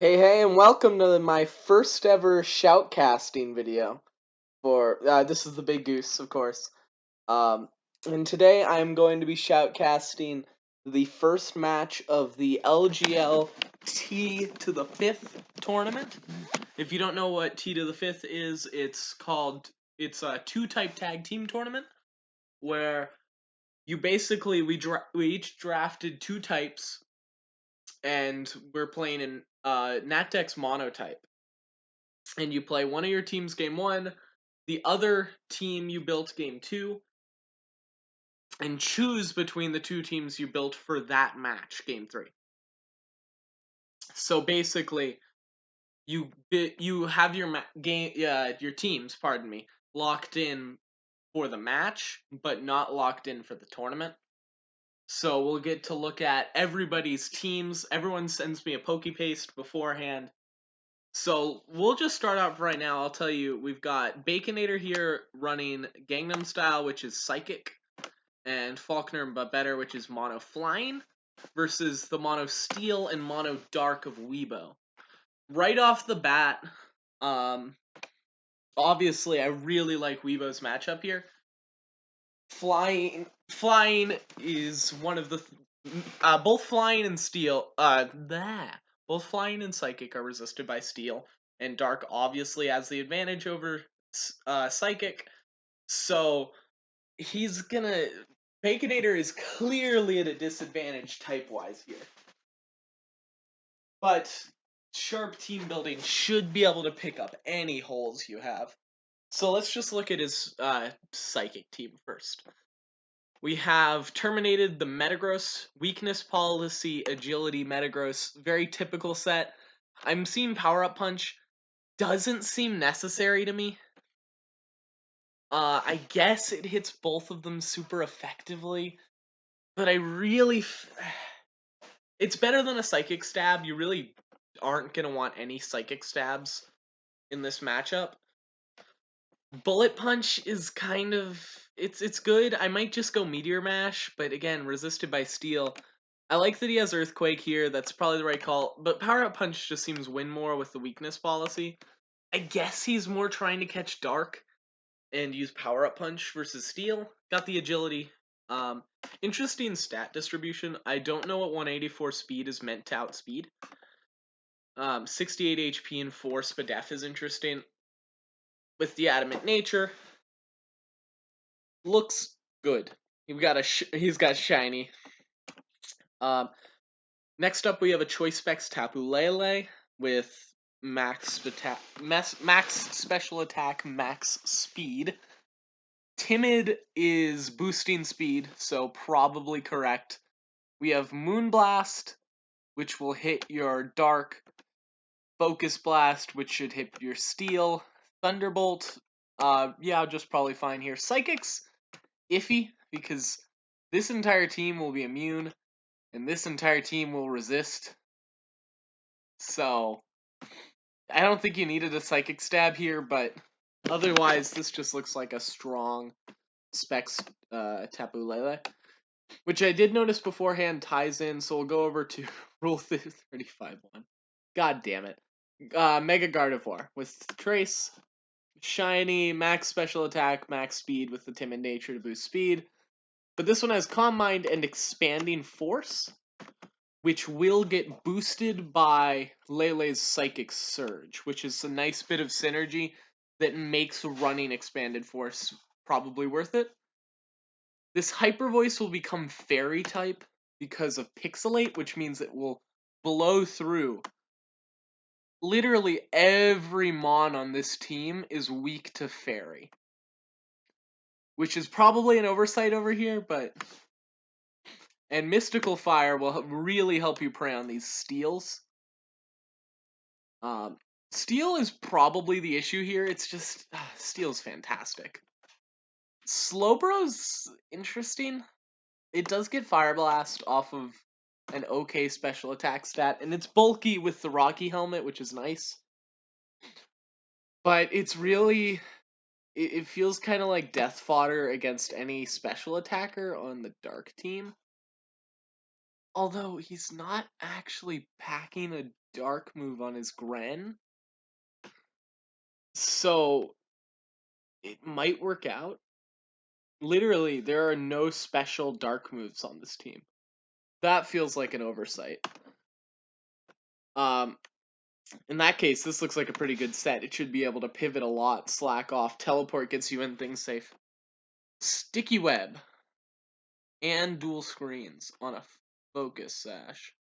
Hey, and welcome to my first ever shoutcasting video. This is the Big Goose, of course. Um, and today I'm going to be shoutcasting the first match of the LGL T to the 5th tournament. If you don't know what T to the 5th is, it's a two-type tag team tournament where we each drafted two types and we're playing in Natdex monotype. And you play one of your teams game 1, the other team you built game 2, and choose between the two teams you built for that match game 3. So basically, you have your teams, pardon me, locked in for the match, but not locked in for the tournament. So we'll get to look at everybody's teams. Everyone sends me a pokey paste beforehand. So we'll just start out right now. I'll tell you, we've got Baconator here running Gangnam Style, which is Psychic, and Faulkner but Better, which is Mono Flying, versus the Mono Steel and Mono Dark of Weebo. Right off the bat, obviously I really like Weebo's matchup here. Flying is one of the both Flying and Steel. Both Flying and Psychic are resisted by Steel, and Dark obviously has the advantage over Psychic. So he's gonna. Baconator is clearly at a disadvantage type-wise here. But sharp team building should be able to pick up any holes you have. So let's just look at his Psychic team first. We have terminated the Metagross, Weakness Policy, Agility Metagross, very typical set. I'm seeing Power Up Punch, doesn't seem necessary to me. I guess it hits both of them super effectively, but it's better than a Psychic Stab. You really aren't going to want any Psychic Stabs in this matchup. Bullet Punch is kind of it's good. I might just go Meteor Mash, but again, resisted by Steel. I like that he has Earthquake here. That's probably the right call. But Power Up Punch just seems win more with the weakness policy. I guess he's more trying to catch Dark and use Power Up Punch versus Steel. Got the agility. Interesting stat distribution. I don't know what 184 speed is meant to outspeed. 68 HP and 4 Spadef is interesting. With the Adamant Nature, looks good. He's got shiny. Next up, we have a Choice Specs Tapu Lele with max special attack, max speed. Timid is boosting speed, so probably correct. We have Moonblast, which will hit your Dark. Focus Blast, which should hit your Steel. Thunderbolt, yeah, just probably fine here. Psychic's iffy, because this entire team will be immune, and this entire team will resist. So, I don't think you needed a Psychic Stab here, but otherwise, this just looks like a strong Specs Tapu Lele. Which I did notice beforehand ties in, so we'll go over to Rule 35-1. God damn it. Mega Gardevoir with Trace, Shiny, max special attack, max speed with the Timid Nature to boost speed. But this one has Calm Mind and Expanding Force, which will get boosted by Lele's Psychic Surge, which is a nice bit of synergy that makes running Expanded Force probably worth it. This Hyper Voice will become Fairy type because of Pixelate, which means it will blow through. Literally every Mon on this team is weak to Fairy. Which is probably an oversight over here, but... And Mystical Fire will really help you prey on these Steels. Steel is probably the issue here. It's just... Steel's fantastic. Slowbro's interesting. It does get Fire Blast off of an okay special attack stat, and it's bulky with the Rocky Helmet, which is nice. But it's really... It feels kind of like death fodder against any special attacker on the Dark team. Although he's not actually packing a dark move on his Gren, so it might work out. Literally, there are no special dark moves on this team. That feels like an oversight. Um, in that case, this looks like a pretty good set. It should be able to pivot a lot, slack off, teleport gets you in things safe. Sticky web and dual screens on a focus sash.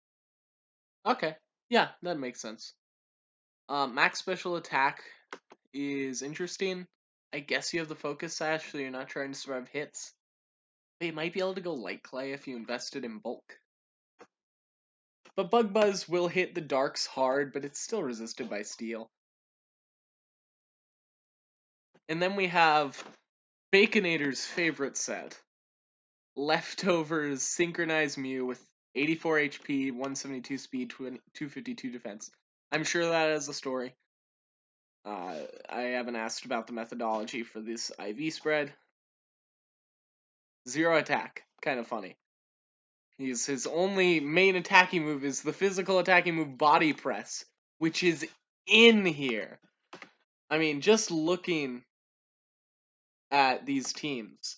Okay, yeah, that makes sense. Max special attack is interesting. I guess you have the focus sash, so you're not trying to survive hits. But you might be able to go light clay if you invested in bulk. But Bug Buzz will hit the darks hard, but it's still resisted by steel. And then we have Baconator's favorite set. Leftovers Synchronized Mew with 84 HP, 172 speed, 252 defense. I'm sure that has a story. I haven't asked about the methodology for this IV spread. 0 attack. Kind of funny. His only main attacking move is the physical attacking move Body Press, which is in here. I mean, just looking at these teams.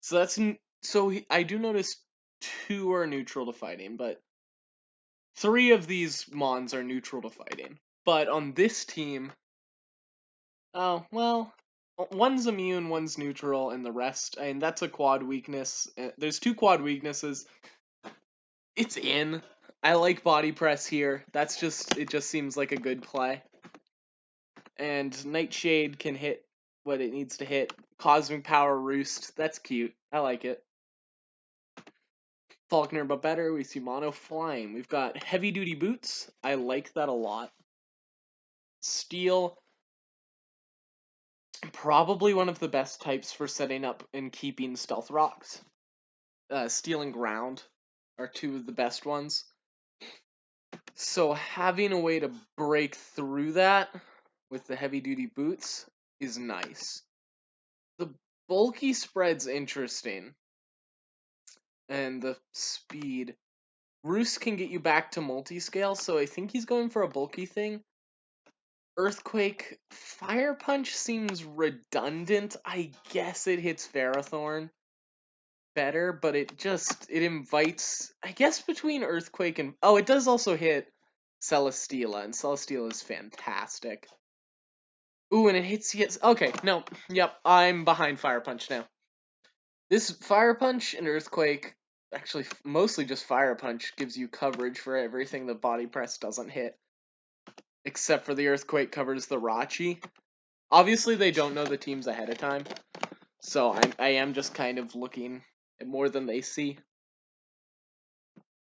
So I do notice 2 are neutral to fighting, but 3 of these Mons are neutral to fighting. But on this team, oh, well, one's immune, one's neutral, and the rest, I mean, that's a quad weakness. There's 2 quad weaknesses. It's in. I like body press here. It just seems like a good play. And Nightshade can hit what it needs to hit. Cosmic Power Roost, that's cute. I like it. Falconer but better, we see Mono flying. We've got heavy duty boots. I like that a lot. Steel, probably one of the best types for setting up and keeping stealth rocks. Steel and ground are 2 of the best ones. So having a way to break through that with the heavy duty boots is nice. The bulky spread's interesting. And the speed. Roost can get you back to multi-scale, so I think he's going for a bulky thing. Earthquake, Fire Punch seems redundant. I guess it hits Ferrothorn better, but it invites, I guess between Earthquake and, oh, it does also hit Celesteela, and Celesteela is fantastic. Ooh, and it hits, yes, okay, no, yep, I'm behind Fire Punch now. This Fire Punch and Earthquake, actually mostly just Fire Punch, gives you coverage for everything the Body Press doesn't hit. Except for the Earthquake covers the Rachi. Obviously, they don't know the teams ahead of time, so I am just kind of looking at more than they see.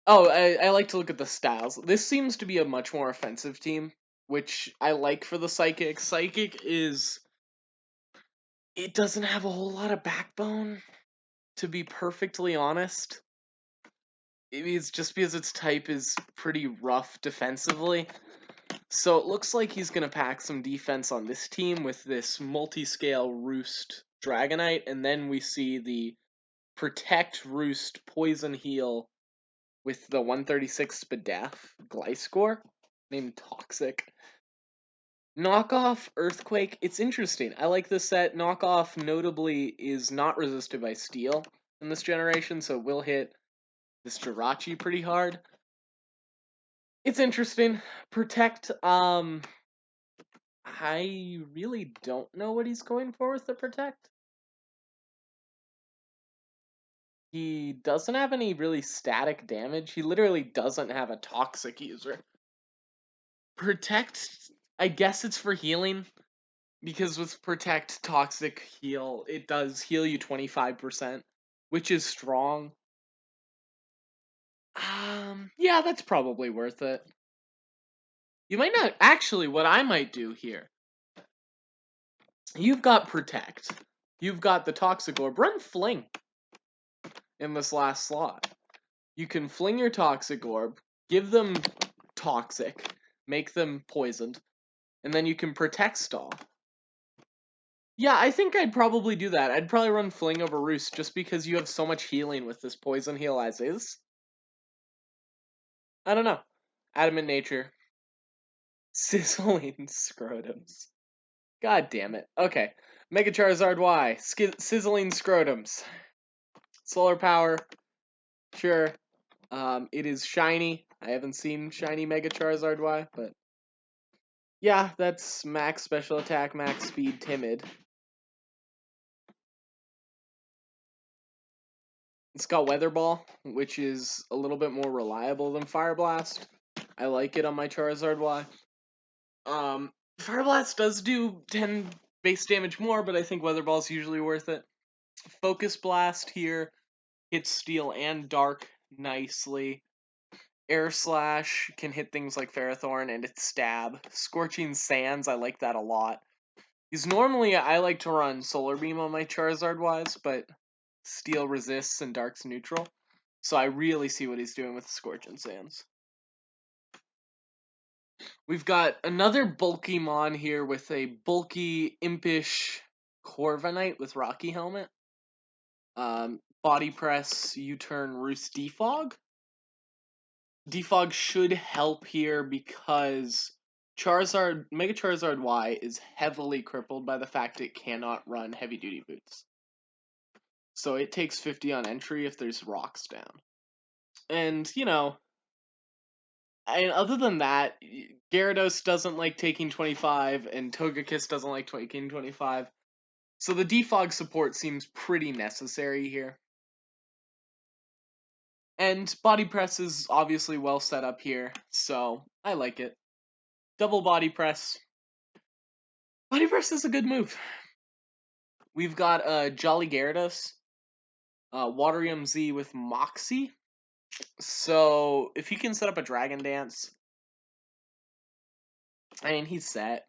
Oh, I like to look at the styles. This seems to be a much more offensive team, which I like for the Psychic. Psychic is... It doesn't have a whole lot of backbone, to be perfectly honest. It's just because its type is pretty rough defensively. So it looks like he's going to pack some defense on this team with this multi-scale Roost Dragonite, and then we see the Protect Roost Poison Heal with the 136 Spadef Gliscor, named Toxic. Knockoff Earthquake, it's interesting. I like this set. Knockoff notably is not resisted by Steel in this generation, so it will hit this Jirachi pretty hard. It's interesting. Protect, I really don't know what he's going for with the Protect. He doesn't have any really static damage. He literally doesn't have a Toxic user. Protect, I guess it's for healing. Because with Protect, Toxic, Heal, it does heal you 25%, which is strong. Yeah, that's probably worth it. You might not, actually, what I might do here, you've got Protect, you've got the Toxic Orb, run Fling in this last slot. You can fling your Toxic Orb, give them Toxic, make them poisoned, and then you can Protect Stall. Yeah, I think I'd probably do that. I'd probably run Fling over Roost just because you have so much healing with this Poison Heal as is. I don't know. Adamant nature. Sizzling scrotums. God damn it. Okay. Mega Charizard Y. Sizzling scrotums. Solar power. Sure. It is shiny. I haven't seen shiny Mega Charizard Y, but yeah, that's max special attack, max speed, timid. It's got Weather Ball, which is a little bit more reliable than Fire Blast. I like it on my Charizard Y. Fire Blast does do 10 base damage more, but I think Weather Ball is usually worth it. Focus Blast here hits Steel and Dark nicely. Air Slash can hit things like Ferrothorn and its Stab. Scorching Sands, I like that a lot. Because normally I like to run Solar Beam on my Charizard Ys, but Steel resists and Dark's neutral. So I really see what he's doing with Scorching Sands. We've got another bulky Mon here with a bulky, impish Corviknight with Rocky Helmet. Body Press, U-Turn, Roost Defog. Defog should help here because Mega Charizard Y is heavily crippled by the fact it cannot run heavy duty boots. So it takes 50 on entry if there's rocks down. And, other than that, Gyarados doesn't like taking 25, and Togekiss doesn't like taking 25. So the defog support seems pretty necessary here. And Body Press is obviously well set up here, so I like it. Double Body Press. Body Press is a good move. We've got Jolly Gyarados, Waterium Z with Moxie. So if he can set up a Dragon Dance, I mean, he's set.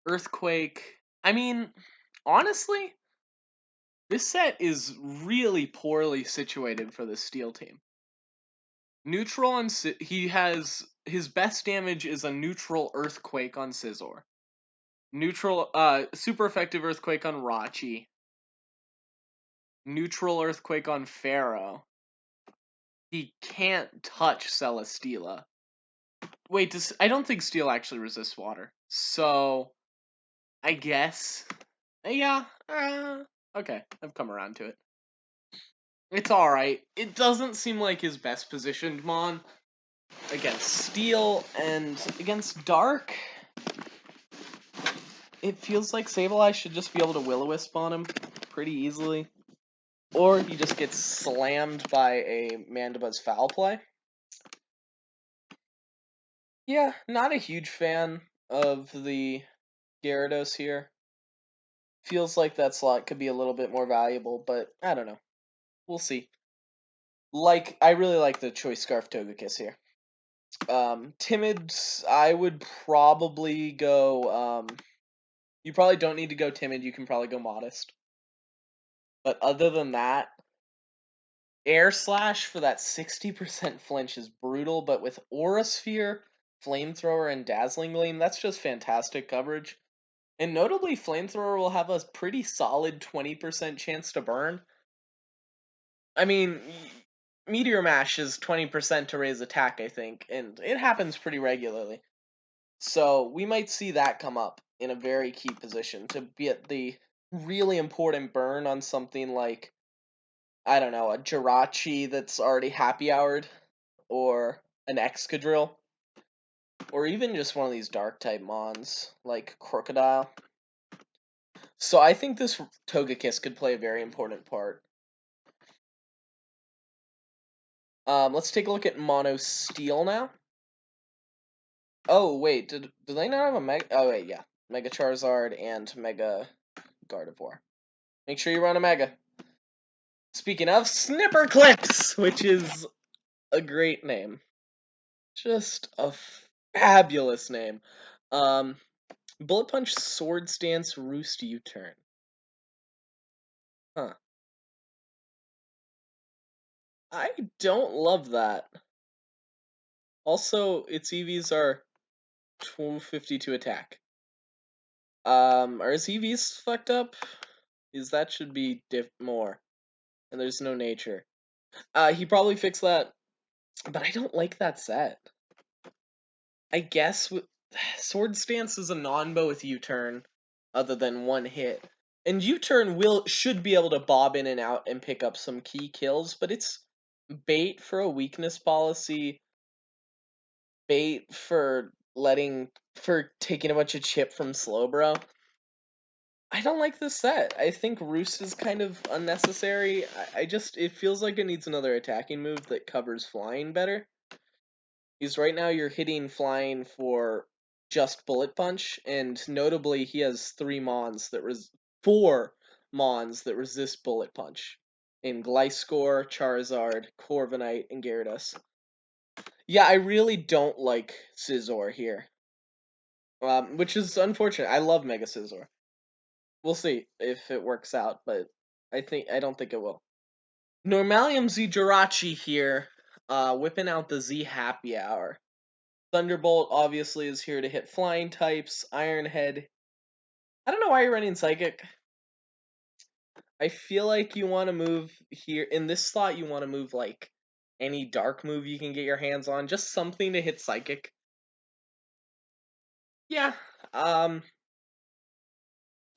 Earthquake. I mean, honestly, this set is really poorly situated for the Steel team. Neutral on he has his best damage is a neutral Earthquake on Scizor. Neutral super effective Earthquake on Rachi. Neutral Earthquake on Pharaoh. He can't touch Celesteela. Wait, I don't think Steel actually resists water. So I guess yeah, okay, I've come around to it. It's alright. It doesn't seem like his best positioned Mon against Steel, and against Dark, it feels like Sableye should just be able to Will-O-Wisp on him pretty easily. Or he just gets slammed by a Mandibuzz Foul Play. Yeah, not a huge fan of the Gyarados here. Feels like that slot could be a little bit more valuable, but I don't know. We'll see. I really like the Choice Scarf Togekiss here. Timid, I would probably go, you probably don't need to go Timid, you can probably go Modest. But other than that, Air Slash for that 60% flinch is brutal, but with Aura Sphere, Flamethrower, and Dazzling Gleam, that's just fantastic coverage. And notably, Flamethrower will have a pretty solid 20% chance to burn. I mean, Meteor Mash is 20% to raise attack, I think, and it happens pretty regularly. So we might see that come up in a very key position to get the really important burn on something like, I don't know, a Jirachi that's already happy houred, or an Excadrill, or even just one of these dark type Mons like Crocodile. So I think this Togekiss could play a very important part. Let's take a look at Mono Steel now. Oh wait, do they not have a Mega? Oh wait, yeah, Mega Charizard and Mega Gardevoir. Make sure you run a Mega. Speaking of, Snipper Clips, which is a great name. Just a fabulous name. Bullet Punch, Sword Stance, Roost U-Turn. Huh. I don't love that. Also, its EVs are 250 to attack. Are his EVs fucked up? Because that should be more. And there's no nature. He probably fixed that. But I don't like that set. I guess Sword Stance is a non-bow with U-turn, other than one hit. And U-turn should be able to bob in and out and pick up some key kills, but it's bait for a weakness policy, bait for taking a bunch of chip from Slowbro. I don't like this set. I think Roost is kind of unnecessary. It feels like it needs another attacking move that covers flying better. Because right now you're hitting flying for just bullet punch, and notably he has four mons that resist bullet punch in Gliscor, Charizard, Corviknight, and Gyarados. Yeah, I really don't like Scizor here, which is unfortunate. I love Mega Scizor. We'll see if it works out, but I don't think it will. Normalium Z Jirachi here, whipping out the Z Happy Hour. Thunderbolt obviously is here to hit flying types. Iron Head. I don't know why you're running Psychic. I feel like you want to move here in this slot. You want to move like any dark move you can get your hands on, just something to hit Psychic. Yeah. Other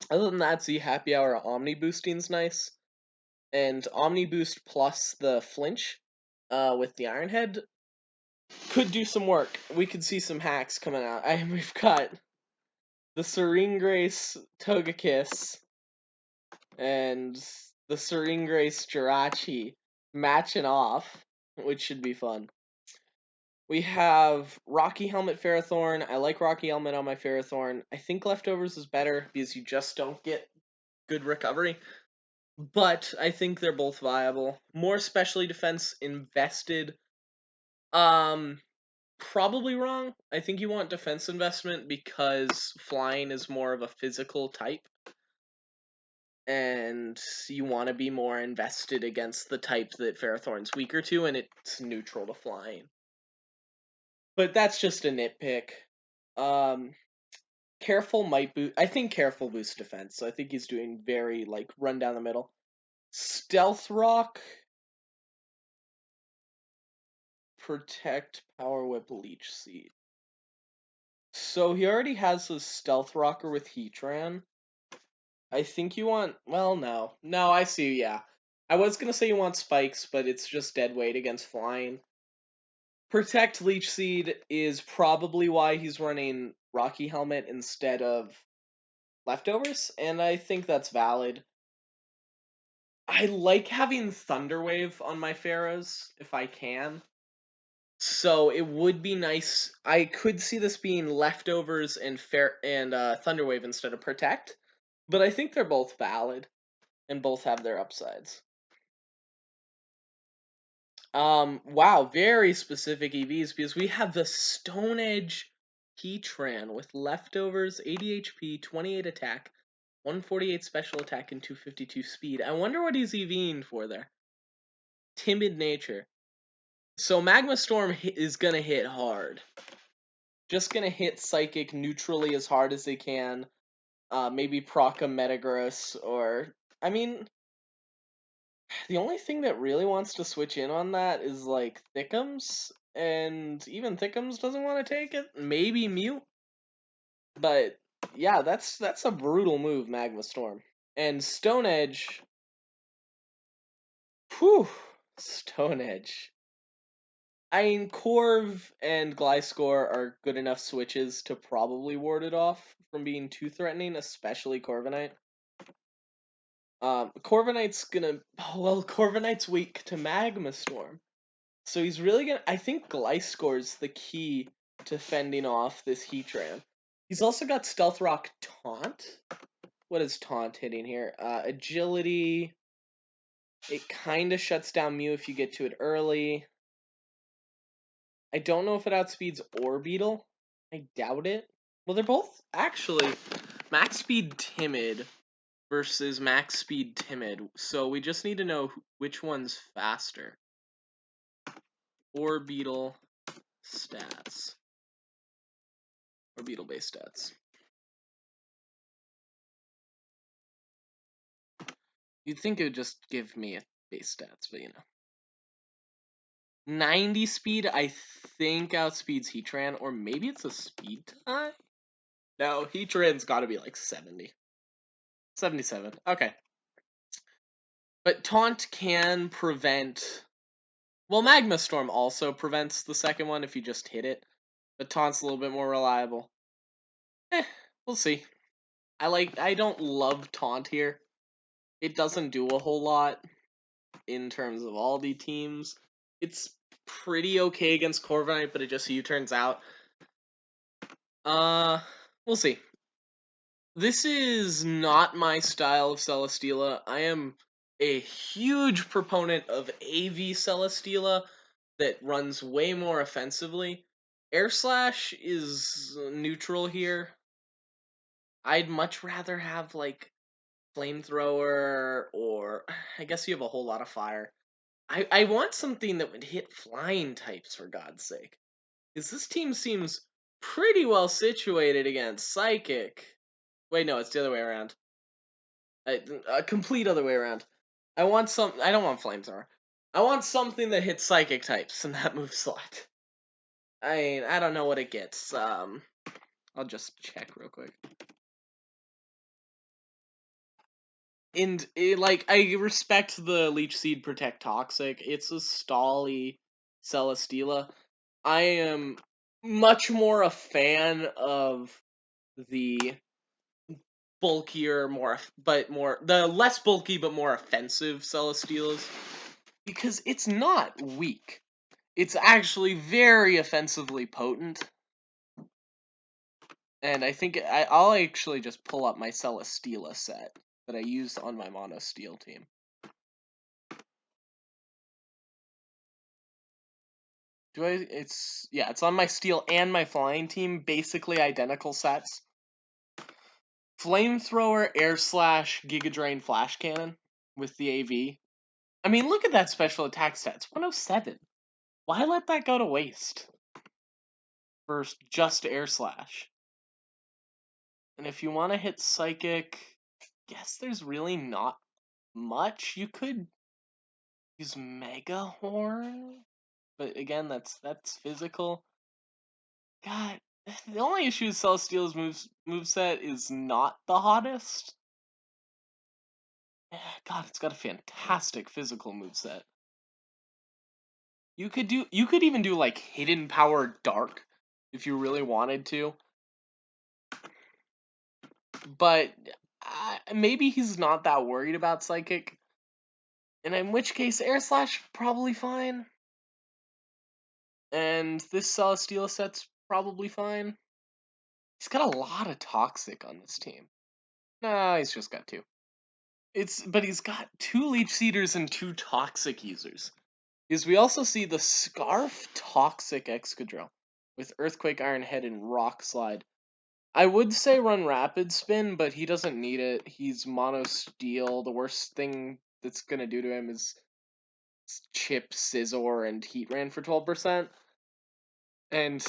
than that, Z Happy Hour Omni Boosting's nice, and Omni Boost plus the flinch, with the Iron Head could do some work. We could see some hacks coming out. We've got the Serene Grace Togekiss and the Serene Grace Jirachi matching off, which should be fun. We have Rocky Helmet Ferrothorn. I like Rocky Helmet on my Ferrothorn. I think Leftovers is better because you just don't get good recovery. But I think they're both viable. More specialty defense invested. Probably wrong. I think you want defense investment because flying is more of a physical type. And you want to be more invested against the type that Ferrothorn's weaker to, and it's neutral to flying. But that's just a nitpick. Careful might boost. I think Careful boosts defense. So I think he's doing very run down the middle. Stealth Rock, Protect, Power Whip, Leech Seed. So he already has his Stealth Rocker with Heatran. I think you want. Well, no. No, I see, yeah. I was going to say you want Spikes, but it's just dead weight against flying. Protect Leech Seed is probably why he's running Rocky Helmet instead of Leftovers, and I think that's valid. I like having Thunder Wave on my Pharaohs if I can. So it would be nice. I could see this being Leftovers and Thunder Wave instead of Protect, but I think they're both valid and both have their upsides. Wow, very specific EVs because we have the Stone Edge Heatran with Leftovers, 80 HP, 28 attack, 148 special attack, and 252 speed. I wonder what he's EVing for there. Timid nature. So Magma Storm is gonna hit hard. Just gonna hit Psychic neutrally as hard as they can. Maybe proc a Metagross or... I mean, the only thing that really wants to switch in on that is Thickums, and even Thickums doesn't want to take it. Maybe Mew, but yeah, that's a brutal move, Magma Storm. And Stone Edge, whew, Stone Edge. I mean, Corv and Gliscor are good enough switches to probably ward it off from being too threatening, especially Corviknight. Corviknight's weak to Magma Storm. So he's really gonna. I think Gliscor's the key to fending off this Heatran. He's also got Stealth Rock Taunt. What is Taunt hitting here? Agility. It kind of shuts down Mew if you get to it early. I don't know if it outspeeds Orbeetle. I doubt it. Well, they're both actually max speed Timid versus max speed Timid. So we just need to know which one's faster. Orbeetle stats. Orbeetle base stats. You'd think it would just give me a base stats, but you know. 90 speed, I think outspeeds Heatran, or maybe it's a speed tie? No, Heatran's gotta be like 70. 77. Okay. But Taunt can prevent... Well, Magma Storm also prevents the second one if you just hit it. But Taunt's a little bit more reliable. We'll see. I don't love Taunt here. It doesn't do a whole lot in terms of all the teams. It's pretty okay against Corviknight, but it just U-turns out. We'll see. This is not my style of Celesteela. I am a huge proponent of AV Celesteela that runs way more offensively. Air Slash is neutral here. I'd much rather have, like, Flamethrower, or I guess you have a whole lot of fire. I want something that would hit flying types, for God's sake. Because this team seems pretty well situated against Psychic. Wait, no, it's the other way around. A complete other way around. I don't want Flamethrower. I want something that hits Psychic types in that move slot. I don't know what it gets. I'll just check real quick. And I respect the Leech Seed Protect Toxic. It's a stally Celesteela. I am much more a fan of the bulkier, the less bulky but more offensive Celesteelas, because it's not weak. It's actually very offensively potent. And I think I'll actually just pull up my Celesteela set that I used on my Mono Steel team. It's on my Steel and my Flying team, basically identical sets. Flamethrower, Air Slash, Giga Drain, Flash Cannon with the AV. I mean, look at that special attack stat. It's 107. Why let that go to waste for just Air Slash? And if you want to hit Psychic, I guess there's really not much. You could use Mega Horn, but again, that's physical. God, the only issue with Celesteela's moveset is not the hottest. God, it's got a fantastic physical moveset. You could even do like Hidden Power Dark if you really wanted to. But maybe he's not that worried about Psychic. And in which case, Air Slash probably fine. And this Celesteela set's probably fine. He's got a lot of Toxic on this team. No, he's just got 2. But he's got 2 Leech Seeders and 2 Toxic users. Because we also see the Scarf Toxic Excadrill with Earthquake, Iron Head, and Rock Slide. I would say run Rapid Spin, but he doesn't need it. He's Mono Steel. The worst thing that's gonna do to him is chip Scizor and Heatran for 12%. And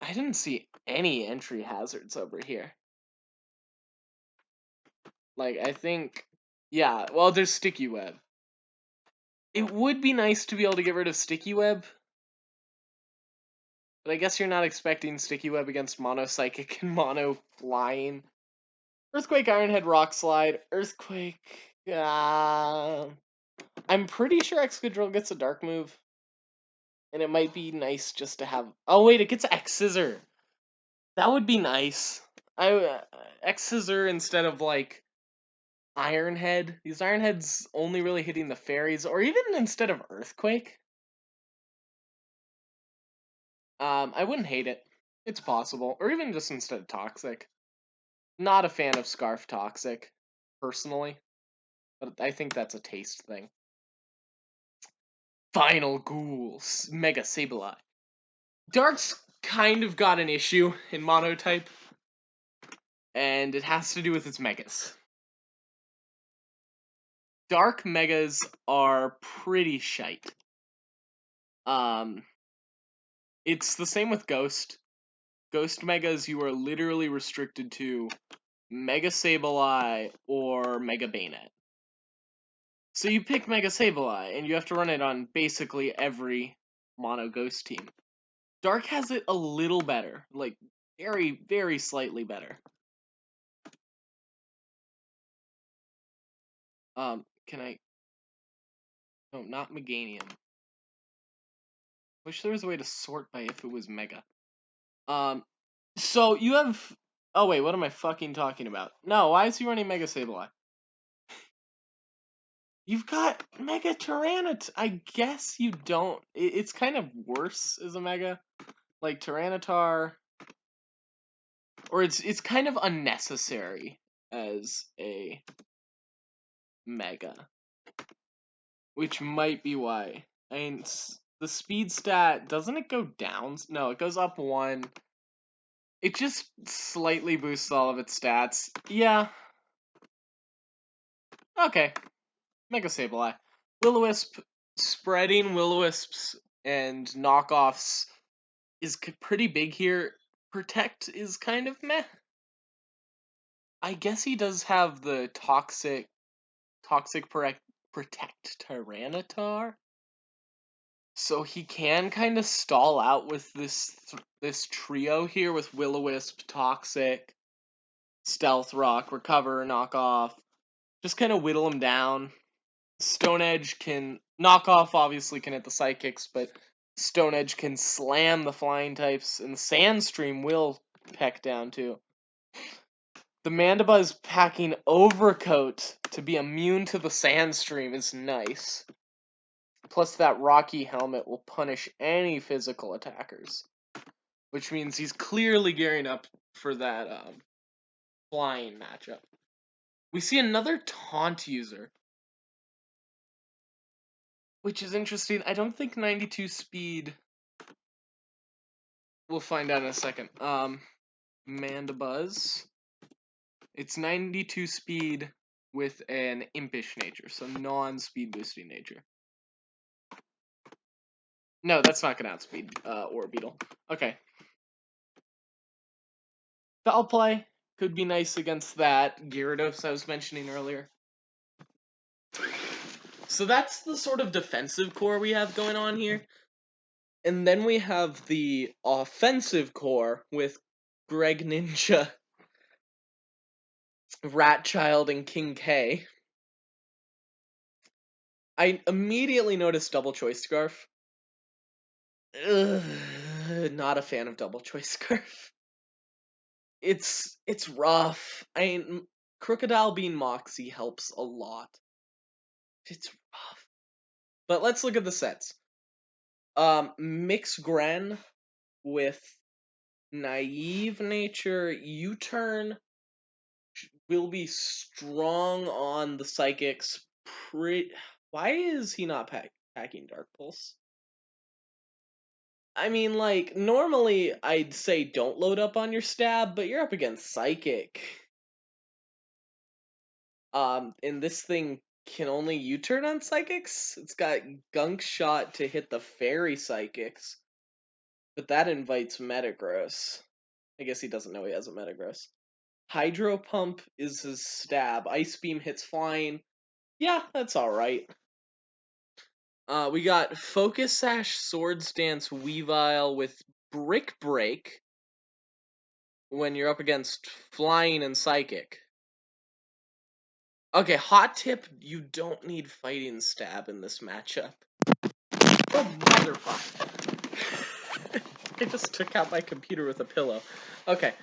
I didn't see any entry hazards over here. Like, I think, yeah, well, there's Sticky Web. It would be nice to be able to get rid of Sticky Web, but I guess you're not expecting Sticky Web against Mono Psychic and Mono Flying. Earthquake, Iron Head, Rock Slide, Earthquake. I'm pretty sure Excadrill gets a Dark move, and it might be nice just to have. Oh wait, it gets X Scissor. That would be nice. X Scissor instead of like Iron Head. These Iron Heads only really hitting the fairies, or even instead of Earthquake. I wouldn't hate it. It's possible, or even just instead of Toxic. Not a fan of Scarf Toxic, personally, but I think that's a taste thing. Final Ghouls, Mega Sableye. Dark's kind of got an issue in Monotype, and it has to do with its Megas. Dark Megas are pretty shite. It's the same with Ghost. Ghost Megas, you are literally restricted to Mega Sableye or Mega Bayonet. So you pick Mega Sableye, and you have to run it on basically every mono ghost team. Dark has it a little better, like very, very slightly better. Can I? No, not Meganium. Wish there was a way to sort by if it was Mega. So you have. Oh wait, what am I fucking talking about? No, why is he running Mega Sableye? You've got Mega Tyranitar. I guess you don't. It's kind of worse as a Mega, like Tyranitar, or it's kind of unnecessary as a Mega, which might be why. I mean, the speed stat doesn't it go down? No, it goes up one. It just slightly boosts all of its stats. Yeah. Okay. Mega Sableye. Will-O-Wisp, spreading Will-O-Wisps and knockoffs is pretty big here. Protect is kind of meh. I guess he does have the toxic protect Tyranitar. So he can kind of stall out with this trio here with Will-O-Wisp, Toxic, Stealth Rock, Recover, Knock Off. Just kind of whittle him down. Stone Edge can knock off, obviously can hit the psychics, but Stone Edge can slam the flying types, and Sandstream will peck down too. The Mandibuzz packing Overcoat to be immune to the Sandstream is nice. Plus that Rocky Helmet will punish any physical attackers, which means he's clearly gearing up for that flying matchup. We see another Taunt user, which is interesting. I don't think 92 speed. We'll find out in a second. Mandibuzz. It's 92 speed with an impish nature, so non-speed boosting nature. No, that's not gonna outspeed Orbeetle. Okay. Foul Play could be nice against that Gyarados I was mentioning earlier. So that's the sort of defensive core we have going on here. And then we have the offensive core with Greg Ninja, Ratchild, and King K. I immediately noticed Double Choice Scarf. Ugh, not a fan of Double Choice Scarf. It's rough. I mean, Crocodile Bean Moxie helps a lot. It's rough. But let's look at the sets. Mix Gren with Naive Nature, U-Turn will be strong on the Psychics. Why is he not packing Dark Pulse? I mean, like, normally I'd say don't load up on your stab, but you're up against Psychic. And this thing can only U-turn on Psychics? It's got Gunk Shot to hit the Fairy Psychics. But that invites Metagross. I guess he doesn't know he has a Metagross. Hydro Pump is his stab. Ice Beam hits flying. Yeah, that's alright. We got Focus Sash, Swords Dance, Weavile with Brick Break when you're up against Flying and Psychic. Okay, hot tip, you don't need Fighting Stab in this matchup. Oh, motherfucker. I just took out my computer with a pillow. Okay.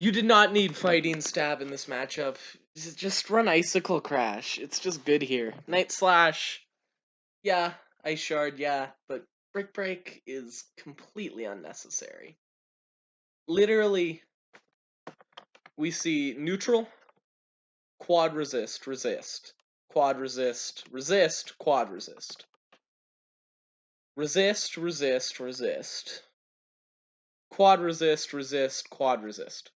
You did not need Fighting Stab in this matchup. Just run Icicle Crash. It's just good here. Night Slash, yeah. Ice Shard, yeah. But Brick Break is completely unnecessary. Literally, we see neutral, quad resist, resist, quad resist, resist, quad resist. Resist, resist, resist. Quad resist, resist, quad resist.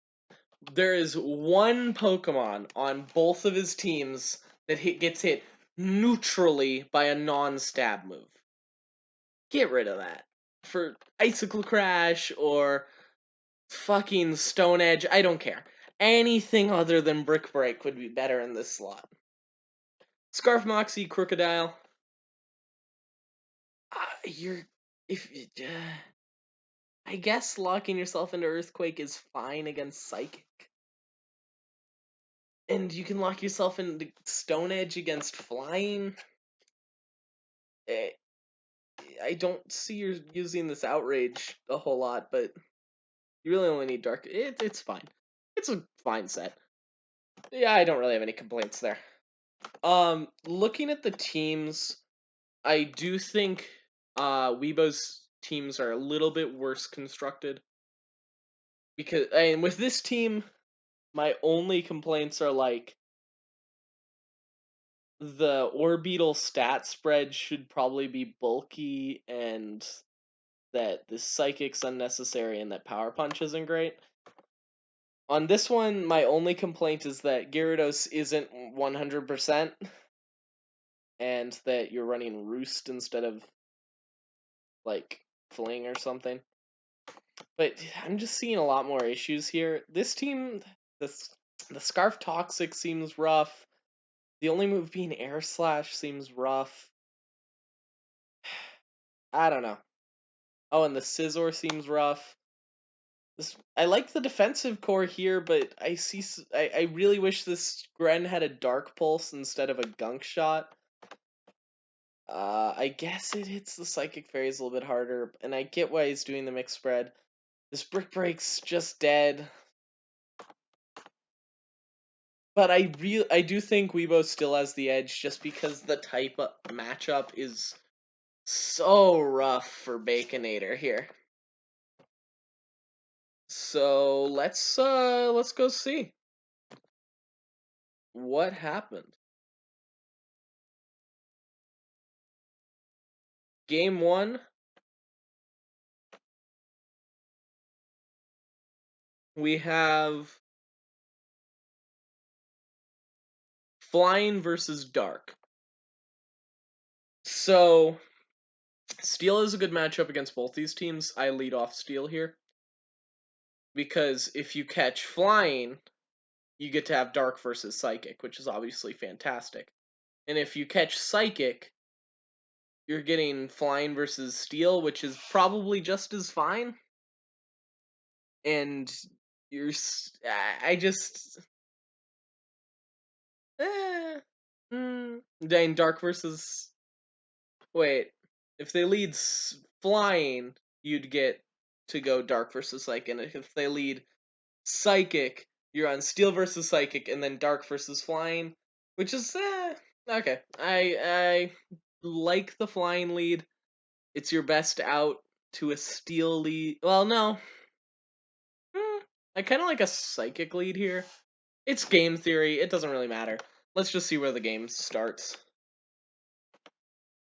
There is one Pokemon on both of his teams that gets hit neutrally by a non-stab move. Get rid of that. For Icicle Crash or fucking Stone Edge, I don't care. Anything other than Brick Break would be better in this slot. Scarf Moxie, Crocodile. You're if I guess locking yourself into Earthquake is fine against Psychic. And you can lock yourself into Stone Edge against Flying. I don't see you using this Outrage a whole lot, but you really only need Dark. It's fine. It's a fine set. Yeah, I don't really have any complaints there. Looking at the teams, I do think Weebo's teams are a little bit worse constructed. Because with this team, my only complaints are like the Orbeetle stat spread should probably be bulky, and that the Psychic's unnecessary, and that Power Punch isn't great. On this one, my only complaint is that Gyarados isn't 100%, and that you're running Roost instead of like Fling or something. But I'm just seeing a lot more issues here. This team, the Scarf Toxic seems rough. The only move being Air Slash seems rough. I don't know. Oh, and the Scizor seems rough. I like the defensive core here, but I really wish this Gren had a Dark Pulse instead of a Gunk Shot. I guess it hits the Psychic Fairies a little bit harder, and I get why he's doing the mixed spread. This Brick Break's just dead. But I do think Weebo still has the edge just because the type matchup is so rough for Baconator here. So let's go see what happened. Game 1, we have Flying versus Dark. So Steel is a good matchup against both these teams. I lead off Steel here because if you catch Flying, you get to have Dark versus Psychic, which is obviously fantastic. And if you catch Psychic, you're getting Flying versus Steel, which is probably just as fine. And I just dang, Dark versus, wait, if they lead Flying, you'd get to go Dark versus Psychic, and if they lead Psychic, you're on Steel versus Psychic, and then Dark versus Flying, which is okay. I like the Flying lead. It's your best out to a Steel lead. Well, no, I kind of like a Psychic lead here. It's game theory. It doesn't really matter. Let's just see where the game starts.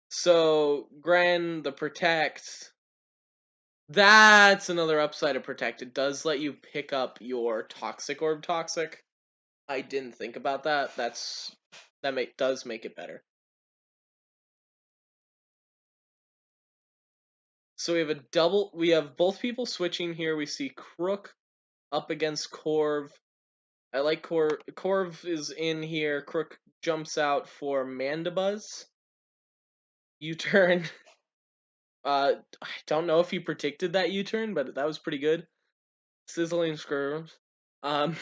So, Gren, the Protect. That's another upside of Protect. It does let you pick up your Toxic Orb Toxic. I didn't think about that. Does make it better. So we have both people switching here. We see Crook up against Corv. I like Corv. Corv is in here. Crook jumps out for Mandibuzz. U-turn. I don't know if he predicted that U-turn, but that was pretty good. Sizzling Skirms. Um,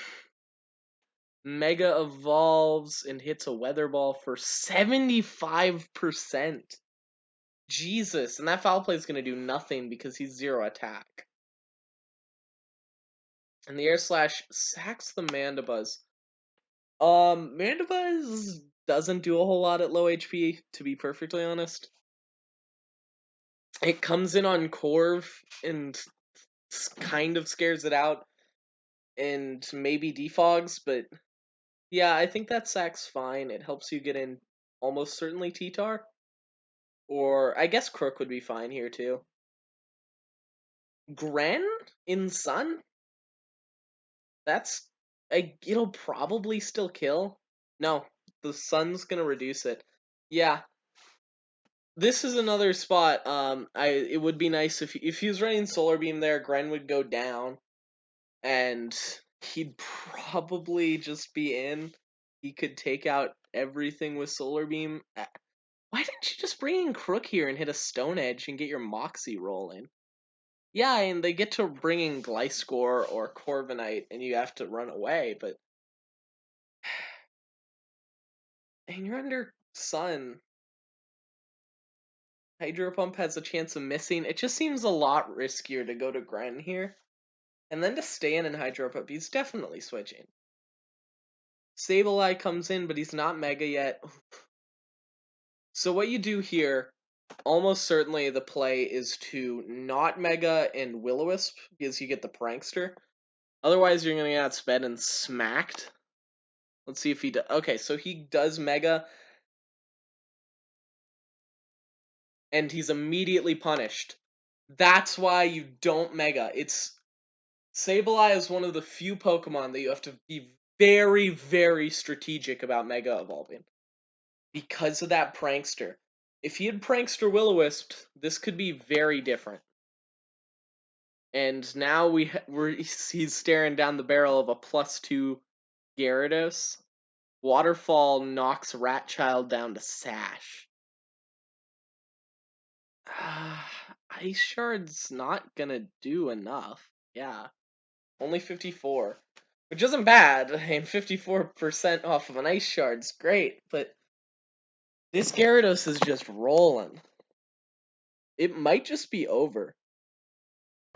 Mega evolves and hits a Weather Ball for 75%. Jesus, and that Foul Play is going to do nothing because he's 0 attack. And the Air Slash sacks the Mandibuzz. Mandibuzz doesn't do a whole lot at low HP, to be perfectly honest. It comes in on Corv and kind of scares it out, and maybe defogs, but yeah, I think that sack's fine. It helps you get in almost certainly T-Tar. Or I guess Crook would be fine here too. Gren in Sun? That's it'll probably still kill. No, the Sun's gonna reduce it. Yeah. This is another spot. It would be nice if he was running Solar Beam there, Gren would go down, and he'd probably just be in. He could take out everything with Solar Beam. Why didn't you just bring in Crook here and hit a Stone Edge and get your Moxie rolling? Yeah, and they get to bring in Gliscor or Corviknight and you have to run away, but... And you're under Sun. Hydro Pump has a chance of missing. It just seems a lot riskier to go to Gren here. And then to stay in and Hydro Pump, he's definitely switching. Sableye comes in, but he's not Mega yet. So what you do here, almost certainly the play is to not Mega and Will-O-Wisp, because you get the Prankster. Otherwise, you're going to get outsped and smacked. Let's see if he does. Okay, so he does Mega. And he's immediately punished. That's why you don't Mega. Sableye is one of the few Pokemon that you have to be very, very strategic about Mega Evolving. Because of that Prankster. If he had Prankster Will-O-Wisp, this could be very different. And now he's staring down the barrel of a +2 Gyarados. Waterfall knocks Ratchild down to Sash. Ice Shard's not gonna do enough. Yeah. Only 54. Which isn't bad. I mean, 54% off of an Ice Shard's great, but this Gyarados is just rolling. It might just be over.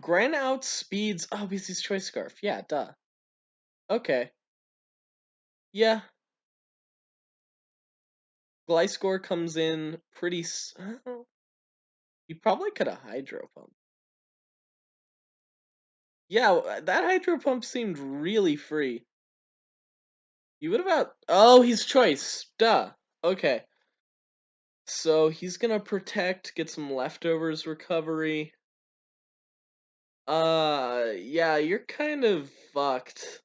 Gren outspeeds... Oh, because he's Choice Scarf. Yeah, duh. Okay. Yeah. Gliscor comes in pretty... You probably could have Hydro Pump. Yeah, that Hydro Pump seemed really free. You would have Oh, he's Choice. Duh. Okay. So he's gonna protect, get some leftovers recovery. Yeah, you're kind of fucked.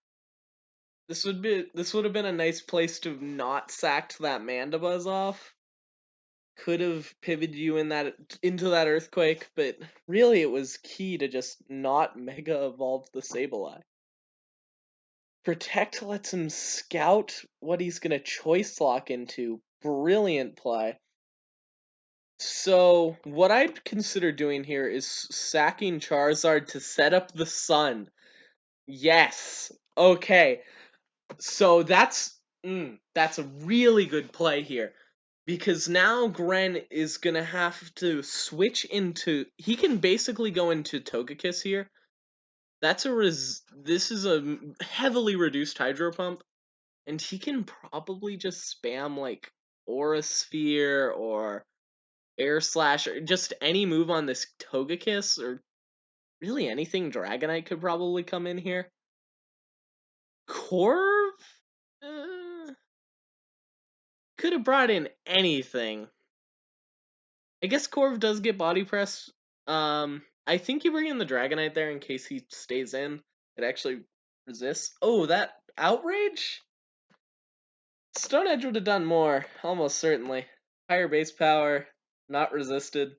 This would have been a nice place to have not sacked that Mandibuzz off. Could have pivoted you into that Earthquake, but really it was key to just not Mega Evolve the Sableye. Protect lets him scout what he's gonna Choice Lock into. Brilliant play. So, what I'd consider doing here is sacking Charizard to set up the Sun. Yes. Okay. So that's a really good play here. Because now Gren is going to have to switch into... He can basically go into Togekiss here. This is a heavily reduced Hydro Pump. And he can probably just spam, like, Aura Sphere or Air Slash, or just any move on this Togekiss, or really anything. Dragonite could probably come in here. Corv? Could have brought in anything. I guess Corv does get Body Press. I think you bring in the Dragonite there in case he stays in. It actually resists. Oh, that Outrage? Stone Edge would have done more, almost certainly. Higher base power, not resisted.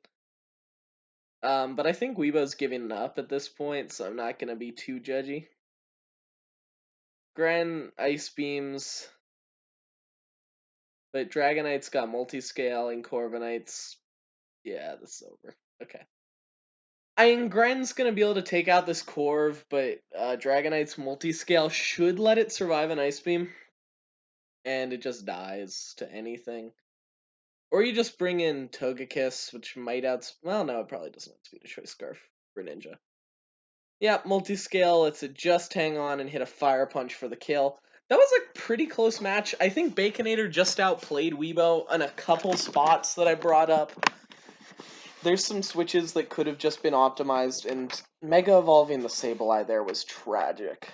But I think Weebo's giving up at this point, so I'm not going to be too judgy. Gren, Ice Beams. But Dragonite's got multi-scale and Corviknight's... Yeah, this is over. Okay. I mean, Gren's going to be able to take out this Corv, but Dragonite's multi-scale should let it survive an Ice Beam. And it just dies to anything. Or you just bring in Togekiss, which might well, no, it probably doesn't outspeed a Choice Scarf for Ninja. Yeah, multi-scale lets it just hang on and hit a Fire Punch for the kill. That was a pretty close match. I think Baconator just outplayed Weebo on a couple spots that I brought up. There's some switches that could have just been optimized, and Mega Evolving the Sableye there was tragic.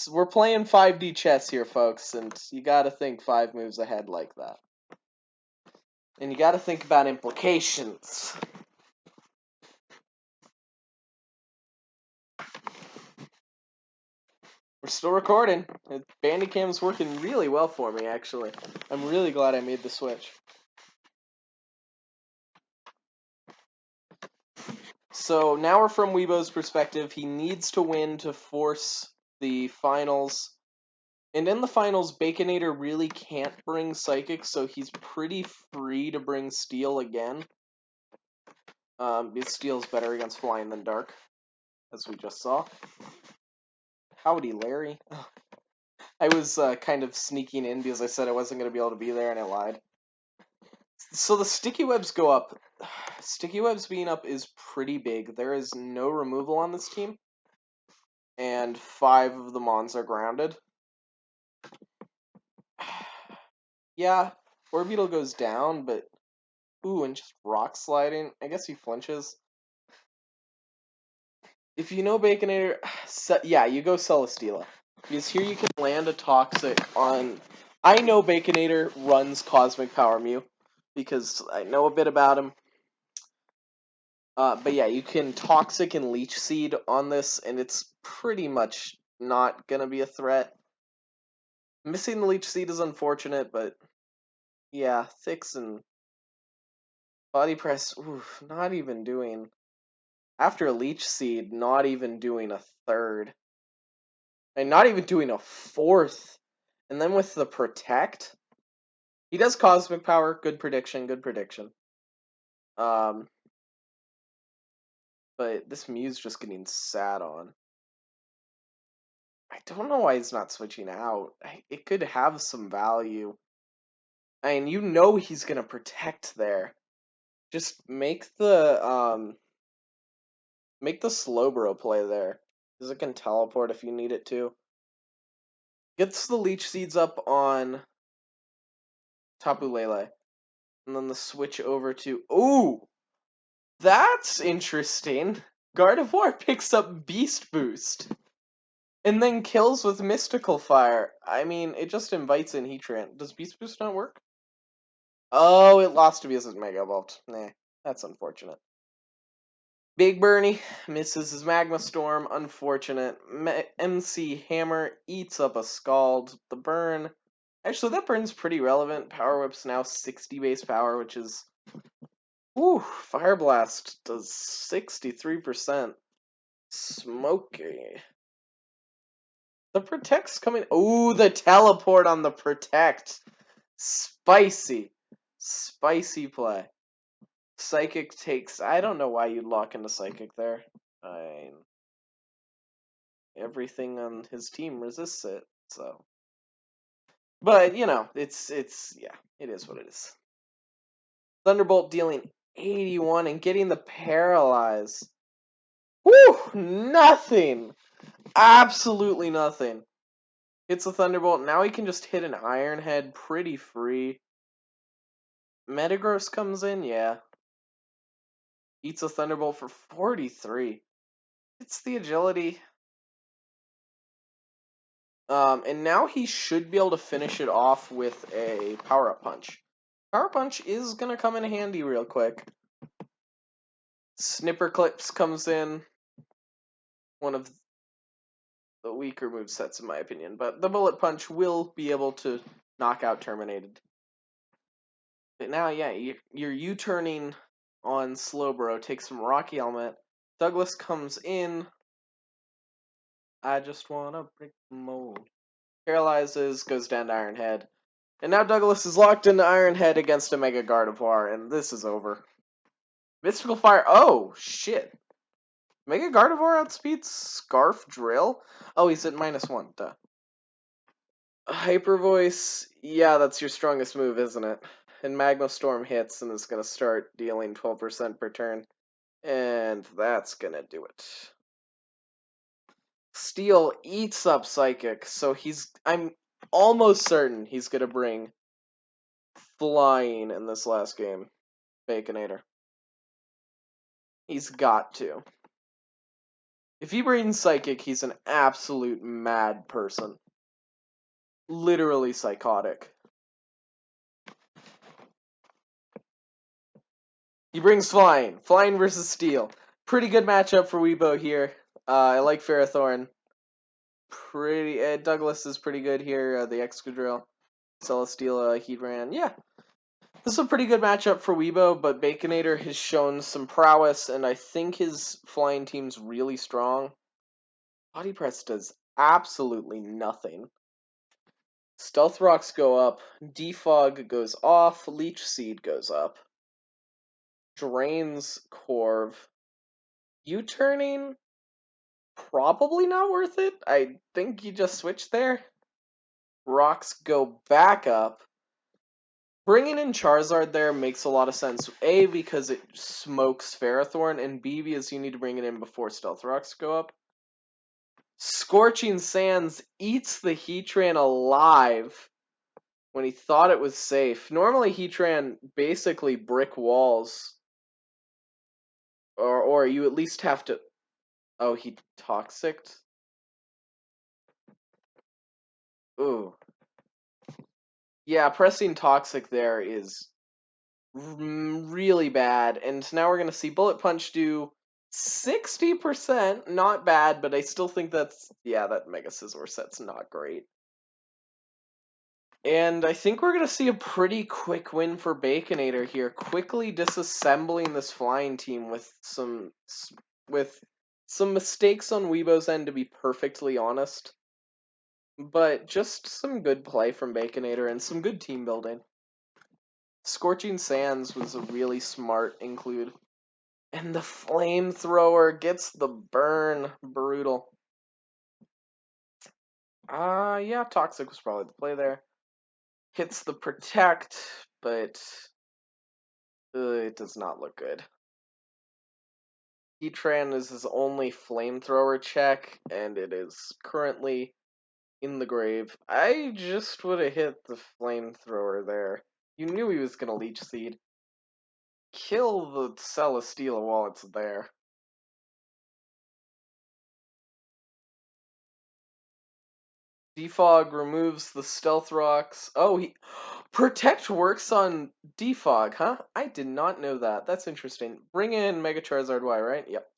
We're playing 5D chess here, folks, and you gotta think 5 moves ahead like that. And you gotta think about implications. We're still recording. Bandicam's working really well for me, actually. I'm really glad I made the switch. So now we're from Weebo's perspective. He needs to win to force the finals. And in the finals, Baconator really can't bring Psychic, so he's pretty free to bring Steel again. Because Steel's better against Flying than Dark, as we just saw. Howdy, Larry. I was kind of sneaking in because I said I wasn't going to be able to be there, and I lied. So the Sticky Webs go up. Sticky Webs being up is pretty big. There is no removal on this team, and 5 of the Mons are grounded. Yeah, Orbeetle goes down, but... Ooh, and just Rock Sliding. I guess he flinches. If you know Baconator... yeah, you go Celesteela. Because here you can land a Toxic on... I know Baconator runs Cosmic Power Mew, because I know a bit about him. But yeah, you can Toxic and Leech Seed on this, and it's pretty much not gonna be a threat. Missing the Leech Seed is unfortunate, but yeah, Thix and Body Press, oof, not even doing... After a Leech Seed, not even doing a third. And not even doing a fourth. And then with the Protect, he does Cosmic Power, good prediction, good prediction. But this Mew's just getting sat on. I don't know why he's not switching out. It could have some value. I mean, you know he's gonna protect there. Just make the Slowbro play there. Because it can teleport if you need it to. Gets the Leech Seeds up on Tapu Lele. And then the switch over to... Ooh! That's interesting. Gardevoir picks up Beast Boost. And then kills with Mystical Fire. I mean, it just invites in Heatran. Does Beast Boost not work? Oh, it lost to because it's Mega Evolved. Nah, that's unfortunate. Big Bernie misses his Magma Storm. Unfortunate. MC Hammer eats up a Scald. The burn. Actually, that burn's pretty relevant. Power Whip's now 60 base power, which is... Whew, Fire Blast does 63%. Smoky. The Protect's coming... Ooh, the Teleport on the Protect. Spicy. Spicy play. Psychic takes... I don't know why you'd lock into Psychic there. Everything on his team resists it, so... But, you know, it's yeah, it is what it is. Thunderbolt dealing 81 and getting the Paralyze. Whew! Nothing! Absolutely nothing. Hits a Thunderbolt. Now he can just hit an Iron Head pretty free. Metagross comes in, yeah. Eats a Thunderbolt for 43. It's the agility. And now he should be able to finish it off with a Power-Up Punch. Power Punch is going to come in handy real quick. Snipper Clips comes in. One of the weaker movesets in my opinion. But the Bullet Punch will be able to knock out Terminated. But now, yeah, you're U-turning on Slowbro. Takes some Rocky Helmet. Douglas comes in. I just want to break the mold. Paralyzes, goes down to Iron Head. And now Douglas is locked into Iron Head against a Mega Gardevoir, and this is over. Mystical Fire. Oh, shit. Mega Gardevoir outspeeds Scarf Drill? Oh, he's at -1. Duh. Hyper Voice. Yeah, that's your strongest move, isn't it? And Magma Storm hits and is going to start dealing 12% per turn. And that's going to do it. Steel eats up Psychic, so I'm almost certain he's going to bring Flying in this last game. Baconator. He's got to. If he brings Psychic, he's an absolute mad person. Literally psychotic. He brings Flying. Flying versus Steel. Pretty good matchup for Weebo here. I like Ferrothorn. Douglas is pretty good here. The Excadrill. Celesteela, Heatran. Yeah. This is a pretty good matchup for Weebo, but Baconator has shown some prowess, and I think his Flying team's really strong. Body Press does absolutely nothing. Stealth Rocks go up, Defog goes off, Leech Seed goes up. Drains Corv. U-turning? Probably not worth it. I think you just switch there. Rocks go back up. Bringing in Charizard there makes a lot of sense. A, because it smokes Ferrothorn, and B, because you need to bring it in before Stealth Rocks go up. Scorching Sands eats the Heatran alive when he thought it was safe. Normally Heatran basically brick walls. Or you at least have to... Oh, he Toxic'd? Ooh. Yeah, pressing Toxic there is really bad. And now we're going to see Bullet Punch do 60%. Not bad, but I still think that's... Yeah, that Mega Scizor set's not great. And I think we're going to see a pretty quick win for Baconator here, quickly disassembling this flying team with some mistakes on Weebo's end, to be perfectly honest. But just some good play from Baconator and some good team building. Scorching Sands was a really smart include. And the Flamethrower gets the burn. Brutal. Yeah, Toxic was probably the play there. Hits the Protect, but it does not look good. Heatran is his only Flamethrower check, and it is currently in the grave. I just would have hit the Flamethrower there. You knew he was going to Leech Seed. Kill the Celesteela while it's there. Defog removes the Stealth Rocks. Oh, he... Protect works on Defog, huh? I did not know that. That's interesting. Bring in Mega Charizard Y, right? Yep.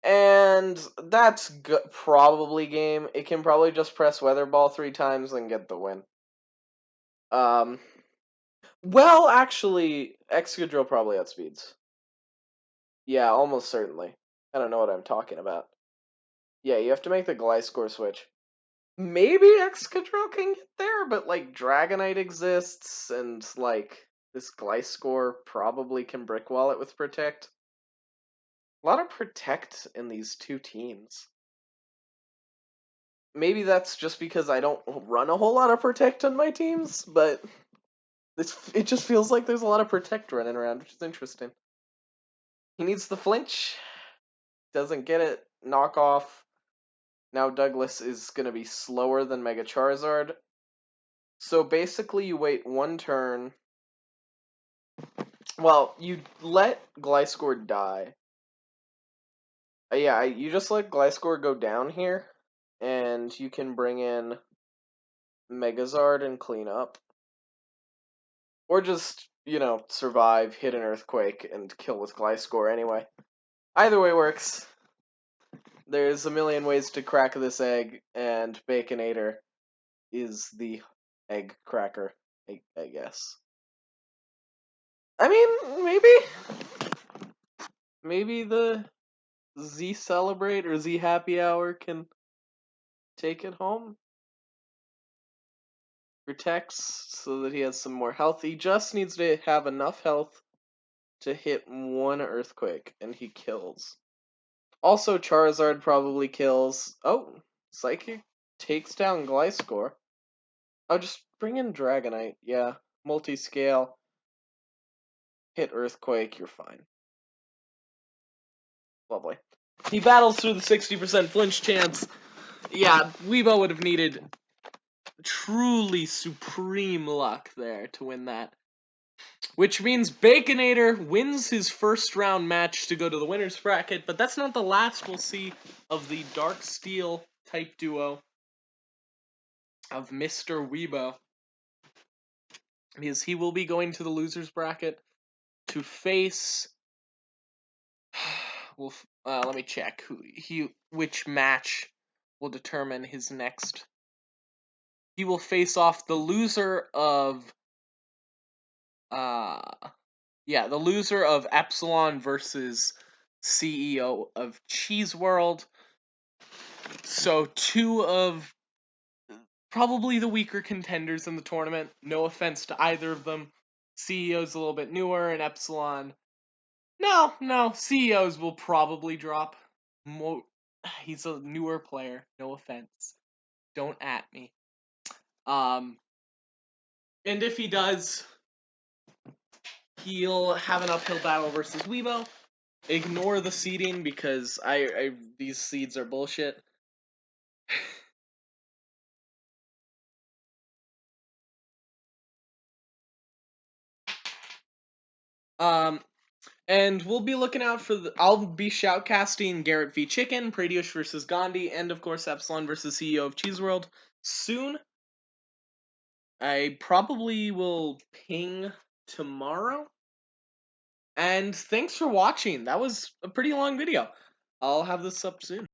And that's probably game. It can probably just press Weather Ball 3 times and get the win. Well, actually, Excadrill probably outspeeds. Yeah, almost certainly. I don't know what I'm talking about. Yeah, you have to make the Gliscor switch. Maybe Excadrill can get there, but like Dragonite exists, and like this Gliscor probably can Brick Wall it with Protect. A lot of Protect in these two teams. Maybe that's just because I don't run a whole lot of Protect on my teams, but it just feels like there's a lot of Protect running around, which is interesting. He needs the flinch. Doesn't get it. Knock off. Now Douglas is going to be slower than Mega Charizard. So basically you wait one turn. Well, you let Gliscor die. Yeah, you just let Gliscor go down here. And you can bring in Megazard and clean up. Or just, survive, hit an Earthquake, and kill with Gliscor anyway. Either way works. There's a million ways to crack this egg, and Baconator is the egg cracker, I guess. I mean, maybe the Z Celebrate or Z Happy Hour can take it home. Protects so that he has some more health. He just needs to have enough health to hit one Earthquake, and he kills. Also, Charizard probably kills. Oh, Psychic takes down Gliscor. Oh, just bring in Dragonite. Yeah, multi-scale. Hit Earthquake, you're fine. Lovely. He battles through the 60% flinch chance. Yeah, Weebo would have needed truly supreme luck there to win that. Which means Baconator wins his first round match to go to the winner's bracket, but that's not the last we'll see of the Dark Steel type duo of Mr. Weebo. Because he will be going to the loser's bracket to face... Well, let me check which match will determine his next. He will face off the loser of the loser of Epsilon versus CEO of Cheese World. So two of probably the weaker contenders in the tournament. No offense to either of them. CEO's a little bit newer, and Epsilon. No, CEOs will probably drop. He's a newer player. No offense. Don't at me. And if he does, he'll have an uphill battle versus Weebo. Ignore the seeding because these seeds are bullshit. And we'll be looking out for I'll be shoutcasting Garrett v Chicken, Pradyush versus Gandhi, and of course Epsilon versus CEO of Cheese World soon. I probably will ping tomorrow. And thanks for watching. That was a pretty long video. I'll have this up soon.